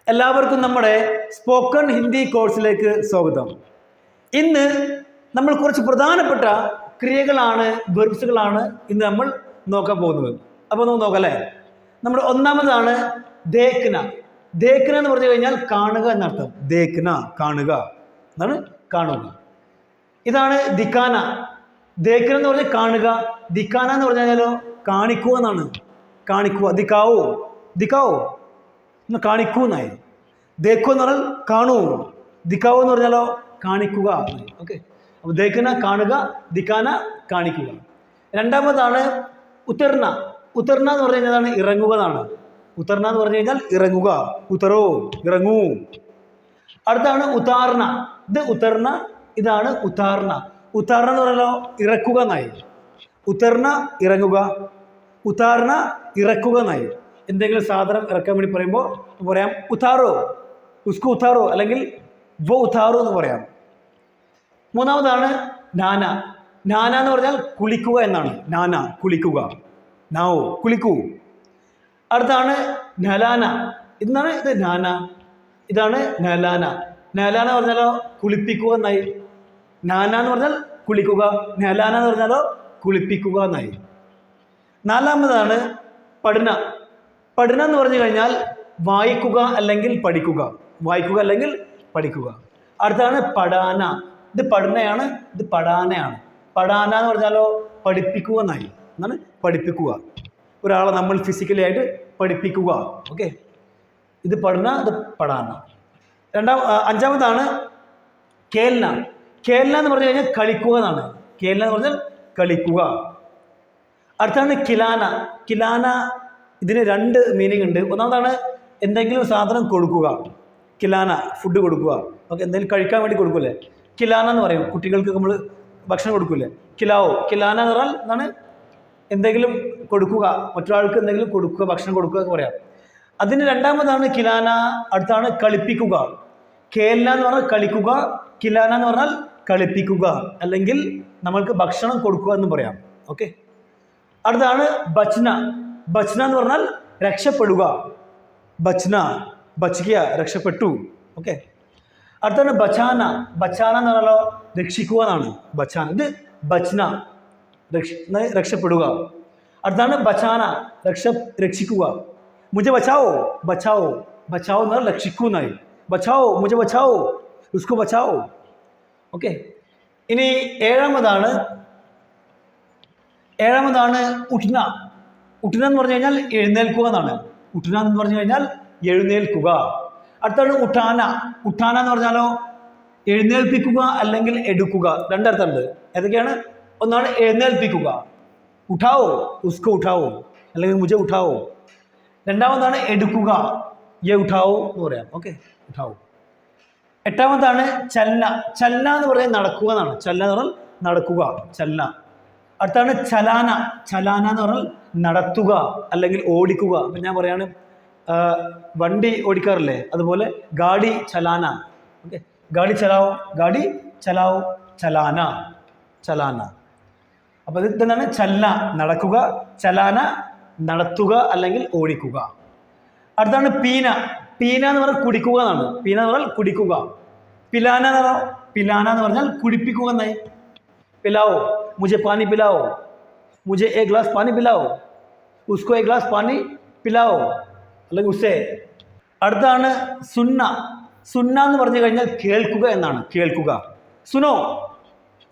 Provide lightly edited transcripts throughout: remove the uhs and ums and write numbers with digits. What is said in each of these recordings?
എല്ലാവർക്കും നമ്മുടെ സ്പോക്കൺ ഹിന്ദി കോഴ്സിലേക്ക് സ്വാഗതം. ഇന്ന് നമ്മൾ കുറച്ച് പ്രധാനപ്പെട്ട ക്രിയകളാണ്, വെർബ്സുകളാണ് ഇന്ന് നമ്മൾ നോക്കാൻ പോകുന്നത്. അപ്പോൾ നമുക്ക് നോക്കാം അല്ലേ. നമ്മുടെ ഒന്നാമതാണ് ദേഖ്ന. ദേഖ്ന എന്ന് പറഞ്ഞു കഴിഞ്ഞാൽ കാണുക എന്നർത്ഥം. ദേഖ്ന കാണുക എന്നാണ്, കാണുക. ഇതാണ് ദിഖാന. ദേഖ്ന എന്ന് പറഞ്ഞാൽ കാണുക, ദിഖാന എന്ന് പറഞ്ഞു കഴിഞ്ഞാലോ കാണിക്കുക എന്നാണ്. കാണിക്കുക, ദിക്കാവോ, ദിക്കാവോ എന്ന് കാണിക്കൂ എന്നായി. ദേഖോ എന്ന് പറഞ്ഞാൽ കാണൂ, ദിക്കാവോ എന്ന് പറഞ്ഞാലോ കാണിക്കുക. ഓക്കെ, അപ്പോൾ ദേഖന കാണുക, ദിക്കാന കാണിക്കുക. രണ്ടാമതാണ് ഉത്തർന. ഉത്തർന എന്ന് പറഞ്ഞു കഴിഞ്ഞാൽ ഇറങ്ങുക എന്നാണ്. ഉത്തർന എന്ന് പറഞ്ഞു കഴിഞ്ഞാൽ ഇറങ്ങുക, ഉത്തരോ ഇറങ്ങൂ. അടുത്താണ് ഉത്താർണ. ഇത് ഉത്തർണ, ഇതാണ് ഉത്താർണ. ഉത്താർണ എന്ന് പറഞ്ഞാലോ ഇറക്കുക എന്നായി. ഉത്തർണ ഇറങ്ങുക, ഉത്താർണ ഇറക്കുക എന്നായി. എന്തെങ്കിലും സാധനം ഇറക്കാൻ വേണ്ടി പറയുമ്പോൾ പറയാം ഉത്താറോ, ഉസ്കു ഉത്താറോ, അല്ലെങ്കിൽ വോ ഉത്താറോ എന്ന് പറയാം. മൂന്നാമതാണ് നാന. നാന എന്ന് പറഞ്ഞാൽ കുളിക്കുക എന്നാണ്. നാന കുളിക്കുക, നാവോ കുളിക്കൂ. അടുത്താണ് നലാന. ഇതാണ് ഇത് നാന, ഇതാണ് നലാന. നലാന പറഞ്ഞാലോ കുളിപ്പിക്കുക എന്നായി. നാന എന്ന് പറഞ്ഞാൽ കുളിക്കുക, നലാന എന്ന് പറഞ്ഞാലോ കുളിപ്പിക്കുക എന്നായി. നാലാമതാണ് പഠന. പഠന എന്ന് പറഞ്ഞു കഴിഞ്ഞാൽ വായിക്കുക അല്ലെങ്കിൽ പഠിക്കുക, വായിക്കുക അല്ലെങ്കിൽ പഠിക്കുക. അടുത്താണ് പഠാന. ഇത് പഠനയാണ്, ഇത് പഠാനയാണ്. പഠാന എന്ന് പറഞ്ഞാലോ പഠിപ്പിക്കുക എന്നായി. എന്നാണ് പഠിപ്പിക്കുക, ഒരാളെ നമ്മൾ ഫിസിക്കലി ആയിട്ട് പഠിപ്പിക്കുക. ഓക്കെ, ഇത് പഠന, ഇത് പഠാന. അഞ്ചാമതാണ് കേൽന. കേൽന എന്ന് പറഞ്ഞു കഴിഞ്ഞാൽ കളിക്കുക എന്നാണ്. കേൽന എന്ന് പറഞ്ഞാൽ കളിക്കുക. അടുത്താണ് കിലാന. കിലാന, ഇതിന് രണ്ട് മീനിങ് ഉണ്ട്. ഒന്നാമതാണ് എന്തെങ്കിലും സാധനം കൊടുക്കുക, കിലാന ഫുഡ് കൊടുക്കുക. ഓക്കെ, എന്തെങ്കിലും കഴിക്കാൻ വേണ്ടി കൊടുക്കൂലേ, കിലാന എന്ന് പറയും. കുട്ടികൾക്ക് നമ്മൾ ഭക്ഷണം കൊടുക്കൂലേ, കിലാവോ. കിലാന എന്ന് പറഞ്ഞാൽ എന്താണ്, എന്തെങ്കിലും കൊടുക്കുക, മറ്റൊരാൾക്ക് എന്തെങ്കിലും കൊടുക്കുക, ഭക്ഷണം കൊടുക്കുക എന്ന് പറയാം. അതിന് രണ്ടാമതാണ് കിലാന. അടുത്താണ് കളിപ്പിക്കുക. കേൽന എന്ന് പറഞ്ഞാൽ കളിക്കുക, കിലാന എന്ന് പറഞ്ഞാൽ കളിപ്പിക്കുക, അല്ലെങ്കിൽ നമ്മൾക്ക് ഭക്ഷണം കൊടുക്കുക എന്ന് പറയാം. ഓക്കെ, അടുത്താണ് ബച്ന. ബച്ന എന്ന് പറഞ്ഞാൽ രക്ഷപ്പെടുക. ബച്ന, ബച്ചിക്കുക, രക്ഷപ്പെട്ടു. ഓക്കെ, അടുത്താണ് ബച്ചാന. ബച്ചാന എന്ന് പറഞ്ഞാലോ രക്ഷിക്കുക എന്നാണ്. ബച്ചാന, ഇത് ബച്ന, രക്ഷപ്പെടുക. അടുത്താണ് ബച്ചാന, രക്ഷിക്കുക. മുझे ബച്ചാവോ, ബച്ചാവോ. ബച്ചാവോ എന്ന് പറഞ്ഞാൽ രക്ഷിക്കൂ എന്നായി. ബച്ചാവോ, മുझे ബച്ചാവോ, ഉസ്കോ ബച്ചാവോ. ഓക്കെ, ഇനി ഏഴാമതാണ് ഉഠ്ന. ഉഠ്ന എന്ന് പറഞ്ഞു കഴിഞ്ഞാൽ എഴുന്നേൽക്കുക എന്നാണ്. ഉഠ്ന എന്ന് പറഞ്ഞു കഴിഞ്ഞാൽ എഴുന്നേൽക്കുക. അടുത്താണ് ഉഠാന. ഉഠാന എന്ന് പറഞ്ഞാലോ എഴുന്നേൽപ്പിക്കുക അല്ലെങ്കിൽ എടുക്കുക. രണ്ടർത്ഥമുണ്ട്. ഏതൊക്കെയാണ്? ഒന്നാണ് എഴുന്നേൽപ്പിക്കുക, ഉഠാവോ, ഉസ്കോ ഉഠാവോ, അല്ലെങ്കിൽ മുझे ഉഠാവോ. രണ്ടാമതാണ് എടുക്കുക, യെ ഉഠാവോ എന്ന് പറയാം. ഓക്കെ, ഉഠാവോ. എട്ടാമതാണ് ചലന. ചലന എന്ന് പറഞ്ഞാൽ നടക്കുക എന്നാണ്. ചലന എന്ന് പറഞ്ഞാൽ നടക്കുക, ചലന. അടുത്താണ് ചലാന. ചലാന എന്ന് പറഞ്ഞാൽ നടത്തുക അല്ലെങ്കിൽ ഓടിക്കുക. അപ്പം ഞാൻ പറയാണ് വണ്ടി ഓടിക്കാറില്ലേ, അതുപോലെ ഗാഡി ചലാന. ഓക്കെ, ഗാഡി ചലാവോ, ഗാഡി ചലാവോ, ചലാന, ചലാന. അപ്പോൾ ഇത് എന്താണ്? ചലന നടക്കുക, ചലാന നടത്തുക അല്ലെങ്കിൽ ഓടിക്കുക. അടുത്താണ് പീന. പീന എന്ന് പറഞ്ഞാൽ കുടിക്കുക എന്നാണ്. പീന എന്ന് പറഞ്ഞാൽ കുടിക്കുക. പിലാന എന്ന് പറഞ്ഞാൽ, പിലാന എന്ന് പറഞ്ഞാൽ കുടിപ്പിക്കുക എന്നായി. പിലാവോ, മുझे पानी पिलाओ, मुझे एक ഗ്ലാസ് पानी पिलाओ, उसको एक ഗ്ലാസ് पानी पिलाओ, അല്ലെങ്കിൽ ഉസേ. അടുത്താണ് സുന്ന. സുന്ന എന്ന് പറഞ്ഞു കഴിഞ്ഞാൽ കേൾക്കുക എന്നാണ്. കേൾക്കുക, സുനോ,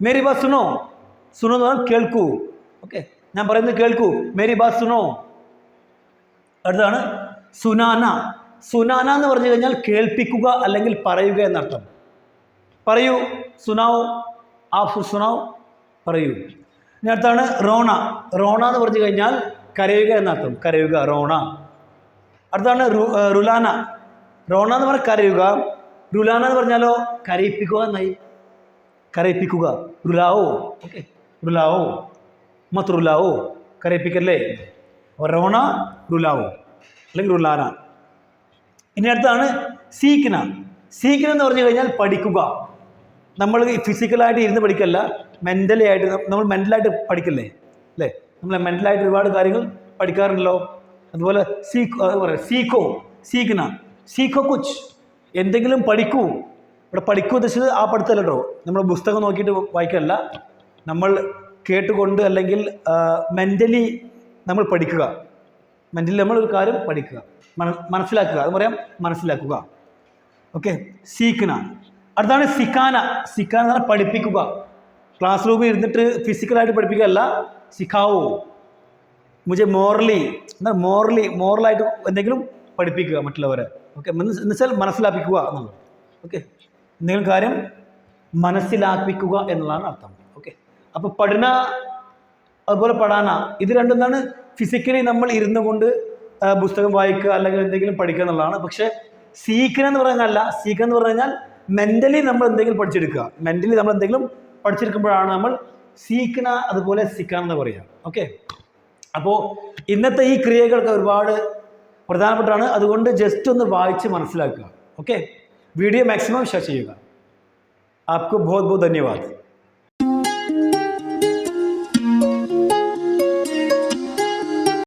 മേരി ബാത് സുനോ. സുനോ എന്ന് പറഞ്ഞാൽ കേൾക്കൂ. ഓക്കെ, ഞാൻ പറയുന്നത് കേൾക്കൂ, മേരി ബാത് സുനോ. അടുത്താണ് സുനാന. സുനാന എന്ന് പറഞ്ഞു കഴിഞ്ഞാൽ കേൾപ്പിക്കുക അല്ലെങ്കിൽ പറയുക എന്നർത്ഥം. പറയൂ, സുനാവോ, ആഫ് സുനാവോ, പറയൂ. ഇനി അടുത്താണ് റോണ. റോണ എന്ന് പറഞ്ഞു കഴിഞ്ഞാൽ കരയുക എന്നർത്ഥം. കരയുക, റോണ. അടുത്താണ് റുലാന. റോണ എന്ന് പറഞ്ഞാൽ കരയുക, റുലാന എന്ന് പറഞ്ഞാലോ കരയിപ്പിക്കുക എന്നായി. കരയിപ്പിക്കുക, റുലാവോ. ഓക്കെ, റുലാവോ, മത് റുലാവോ, കരയിപ്പിക്കല്ലേ. റോണ, റുലാവോ അല്ലെങ്കിൽ റുലാന. ഇനി അടുത്താണ് സീഖ്ന. സീഖ്ന എന്ന് പറഞ്ഞു കഴിഞ്ഞാൽ പഠിക്കുക. നമ്മൾ ഫിസിക്കലായിട്ട് ഇരുന്ന് പഠിക്കല്ല, മെൻ്റലി ആയിട്ട്. നമ്മൾ മെൻ്റലായിട്ട് പഠിക്കല്ലേ അല്ലേ, നമ്മൾ മെൻ്റലായിട്ട് ഒരുപാട് കാര്യങ്ങൾ പഠിക്കാറുണ്ടല്ലോ. അതുപോലെ സീക്കോ, സീഖ്ന, സീഖോ കുച്ച്, എന്തെങ്കിലും പഠിക്കൂ. ഇവിടെ പഠിക്കൂ ഉദ്ദേശിച്ചത് ആ പഠിത്തമല്ല കേട്ടോ, നമ്മൾ പുസ്തകം നോക്കിയിട്ട് വായിക്കല്ല, നമ്മൾ കേട്ടുകൊണ്ട് അല്ലെങ്കിൽ മെൻ്റലി നമ്മൾ പഠിക്കുക. മെൻ്റലി നമ്മൾ ഒരു കാര്യം പഠിക്കുക, മനസ്സിലാക്കുക, അത് പറയാം മനസ്സിലാക്കുക. ഓക്കെ, സീഖന. അടുത്താണ് സിഖാന. സിഖാന എന്ന് പറഞ്ഞാൽ പഠിപ്പിക്കുക. ക്ലാസ് റൂമിൽ ഇരുന്നിട്ട് ഫിസിക്കലായിട്ട് പഠിപ്പിക്കുകയല്ല, സിഖാവോ മുझे മോറലായിട്ട് എന്തെങ്കിലും പഠിപ്പിക്കുക മറ്റുള്ളവരെ. ഓക്കെ, എന്നുവെച്ചാൽ മനസ്സിലാപ്പിക്കുക എന്നുള്ളത്. ഓക്കെ, എന്തെങ്കിലും കാര്യം മനസ്സിലാക്കിക്കുക എന്നുള്ളതാണ് അർത്ഥം. ഓക്കെ, അപ്പോൾ പഠന അതുപോലെ പഠാന, ഇത് രണ്ടും എന്താണ്, ഫിസിക്കലി നമ്മൾ ഇരുന്നു കൊണ്ട് പുസ്തകം വായിക്കുക അല്ലെങ്കിൽ എന്തെങ്കിലും പഠിക്കുക എന്നുള്ളതാണ്. പക്ഷേ സീഖന എന്ന് പറഞ്ഞാൽ സീഖന എന്ന് പറഞ്ഞു കഴിഞ്ഞാൽ മെൻ്റലി നമ്മൾ എന്തെങ്കിലും പഠിച്ചെടുക്കുക. മെൻ്റലി നമ്മൾ എന്തെങ്കിലും പഠിച്ചെടുക്കുമ്പോഴാണ് നമ്മൾ സീഖന അതുപോലെ സിഖാന എന്ന് പറയുക. ഓക്കെ, അപ്പോൾ ഇന്നത്തെ ഈ ക്രിയകൾക്ക് ഒരുപാട് പ്രധാനപ്പെട്ടാണ്, അതുകൊണ്ട് ജസ്റ്റ് ഒന്ന് വായിച്ച് മനസ്സിലാക്കുക. ഓക്കെ, വീഡിയോ മാക്സിമം ഷെയർ ചെയ്യുക. आपको बहुत बहुत धन्यवाद.